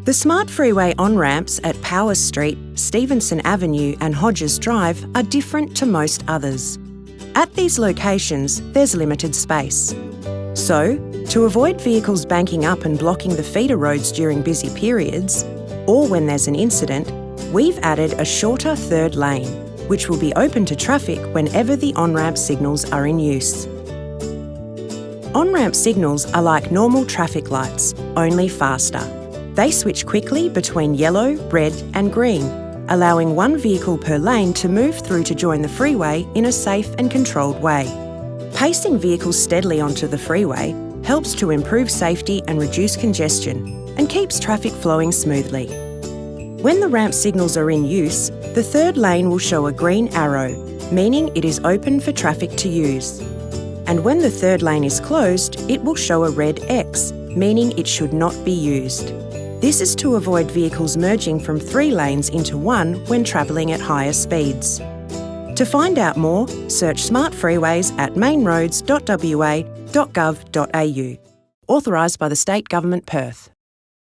The Smart Freeway on-ramps at Powers Street, Stevenson Avenue and Hodges Drive are different to most others. At these locations, there's limited space. So, to avoid vehicles banking up and blocking the feeder roads during busy periods, or when there's an incident, we've added a shorter third lane, which will be open to traffic whenever the on-ramp signals are in use. On-ramp signals are like normal traffic lights, only faster. They switch quickly between yellow, red and green, allowing one vehicle per lane to move through to join the freeway in a safe and controlled way. Pacing vehicles steadily onto the freeway helps to improve safety and reduce congestion and keeps traffic flowing smoothly. When the ramp signals are in use, the third lane will show a green arrow, meaning it is open for traffic to use. And when the third lane is closed, it will show a red X, meaning it should not be used. This is to avoid vehicles merging from 3 lanes into one when travelling at higher speeds. To find out more, search Smart Freeways at mainroads.wa.gov.au. Authorised by the State Government, Perth.